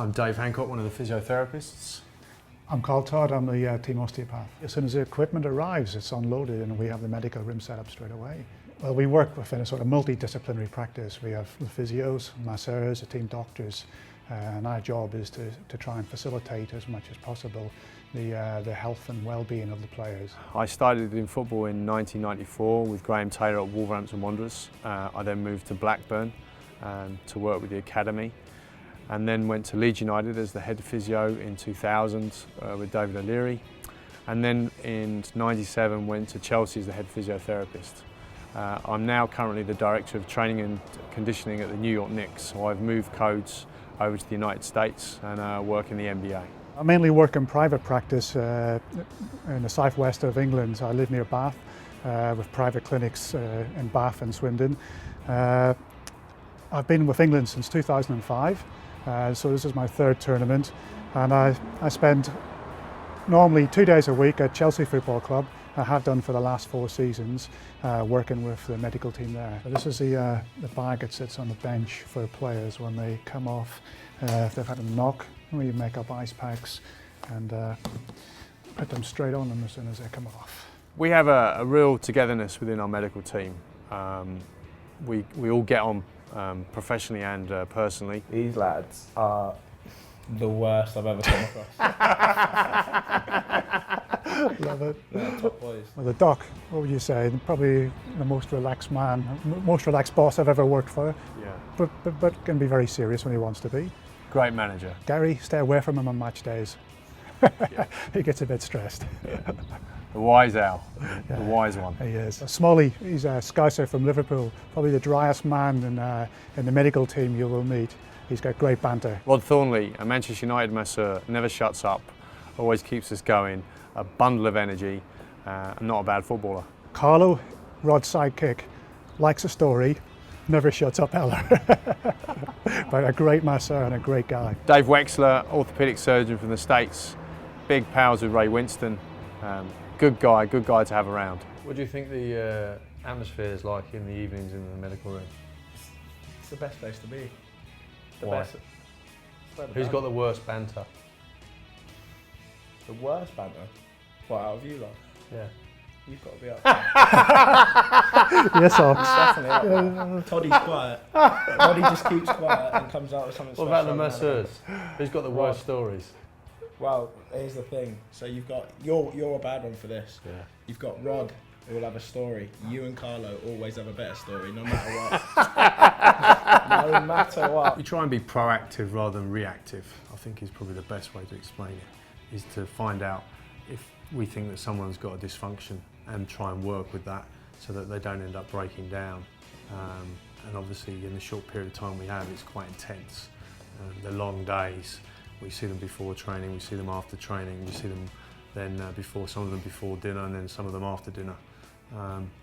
I'm Dave Hancock, one of the physiotherapists. I'm Carl Todd, I'm the team osteopath. As soon as the equipment arrives, it's unloaded and we have the medical room set up straight away. Well, we work within a sort of multidisciplinary practice. We have physios, masseurs, team doctors, and our job is to try and facilitate as much as possible the health and well-being of the players. I started in football in 1994 with Graham Taylor at Wolverhampton Wanderers. I then moved to Blackburn to work with the academy, and then went to Leeds United as the head physio in 2000 with David O'Leary, and then in 97 went to Chelsea as the head physiotherapist. I'm now currently the director of training and conditioning at the New York Knicks, so I've moved codes over to the United States and work in the NBA. I mainly work in private practice in the southwest of England. I live near Bath with private clinics in Bath and Swindon. I've been with England since 2005. So this is my third tournament, and I spend normally 2 days a week at Chelsea Football Club. I have done for the last 4 seasons, working with the medical team there. This is the bag that sits on the bench for players when they come off. If they've had a knock, we make up ice packs and put them straight on them as soon as they come off. We have a real togetherness within our medical team. We all get on professionally and personally. These lads are the worst I've ever come across. Love it. They're top boys. Well, the doc, what would you say? Probably the most relaxed man, most relaxed boss I've ever worked for. Yeah. But can be very serious when he wants to be. Great manager. Gary, stay away from him on match days. Yeah. He gets a bit stressed. Yeah. The wise owl, Yeah. the wise one. He is. Smalley, he's a Scouser from Liverpool, probably the driest man in the medical team you will meet. He's got great banter. Rod Thornley, a Manchester United masseur, never shuts up, always keeps us going, a bundle of energy, and not a bad footballer. Carlo, Rod's sidekick, likes a story, never shuts up ever. But a great masseur and a great guy. Dave Wexler, orthopaedic surgeon from the States, big pals with Ray Winston. Good guy to have around. What do you think the atmosphere is like in the evenings in the medical room? It's the best place to be. The Why? best. Who's got the worst banter? The worst banter? What, out of you lot? Yeah. You've got to be up there. Yes, Ox. Definitely up there. Toddy's quiet. Toddy just keeps quiet and comes out with something What special. about the masseurs? Who's got the worst stories? Well, here's the thing. So you've got, you're a bad one for this. Yeah. You've got Rod, who will have a story. You and Carlo always have a better story, no matter what. No matter what. We try and be proactive rather than reactive, I think is probably the best way to explain it, is to find out if we think that someone's got a dysfunction and try and work with that so that they don't end up breaking down. And obviously in the short period of time we have, it's quite intense. The long days, we see them before training, we see them after training, we see them then before, some of them before dinner and then some of them after dinner.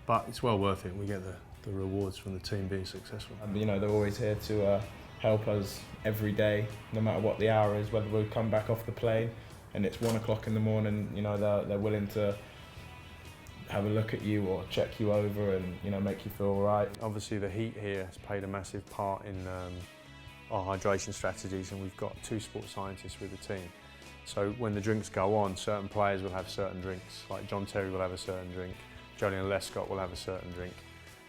But it's well worth it. We get the rewards from the team being successful. You know, they're always here to help us every day, no matter what the hour is, whether we come back off the plane and it's 1 o'clock in the morning, you know, they're willing to have a look at you or check you over and, you know, make you feel all right. Obviously the heat here has played a massive part in our hydration strategies, and we've got 2 sports scientists with the team. So when the drinks go on, certain players will have certain drinks, like John Terry will have a certain drink, Julian Lescott will have a certain drink,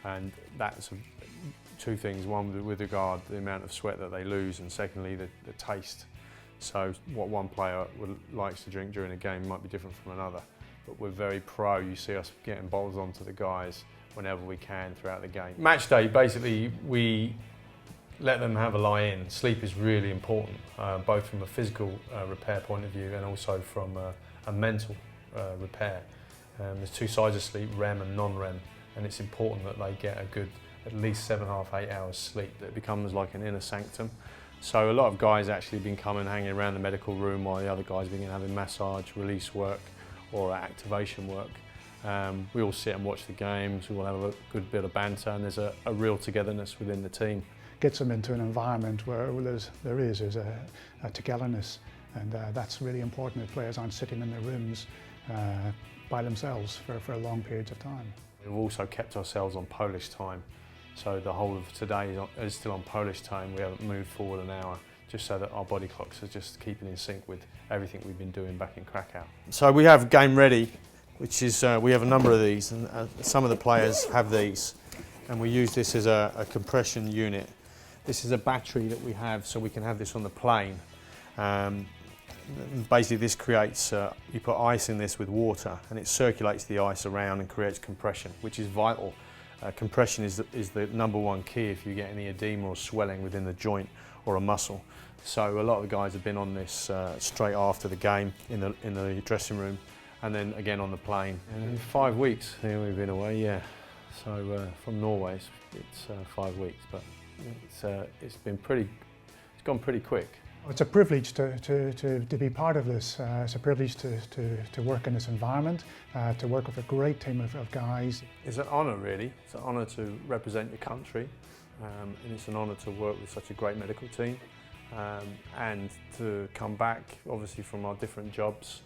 and that's 2 things. One, with regard to the amount of sweat that they lose, and secondly, the taste. So what one player likes to drink during a game might be different from another, but we're very pro. You see us getting bottles onto the guys whenever we can throughout the game. Match day, basically, we let them have a lie-in. Sleep is really important, both from a physical repair point of view and also from a mental repair. There's 2 sides of sleep, REM and non-REM, and it's important that they get a good, at least 7.5, 8 hours sleep. It becomes like an inner sanctum. So a lot of guys actually been coming, hanging around the medical room while the other guys have been having massage, release work or activation work. We all sit and watch the games, we all have a good bit of banter, and there's a real togetherness within the team. Gets them into an environment where there is a togetherness, and that's really important that players aren't sitting in their rooms by themselves for long periods of time. We've also kept ourselves on Polish time, so the whole of today is still on Polish time. We haven't moved forward an hour just so that our body clocks are just keeping in sync with everything we've been doing back in Krakow. So we have Game Ready, which is, we have a number of these, and some of the players have these, and we use this as a compression unit. This is a battery that we have, so we can have this on the plane. Basically this creates, you put ice in this with water and it circulates the ice around and creates compression, which is vital. Compression is the number one key if you get any edema or swelling within the joint or a muscle. So a lot of the guys have been on this straight after the game in the dressing room, and then again on the plane. And in 5 weeks we've been away, yeah. So from Norway it's 5 weeks, but it's gone pretty quick. It's a privilege to be part of this. It's a privilege to work in this environment, to work with a great team of guys. It's an honour really. It's an honour to represent your country, and it's an honour to work with such a great medical team, and to come back obviously from our different jobs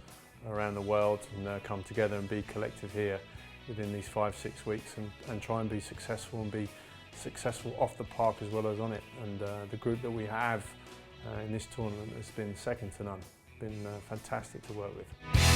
around the world and come together and be collective here within these 5-6 weeks and try and be successful, and be successful off the park as well as on it. And the group that we have in this tournament has been second to none. Been fantastic to work with.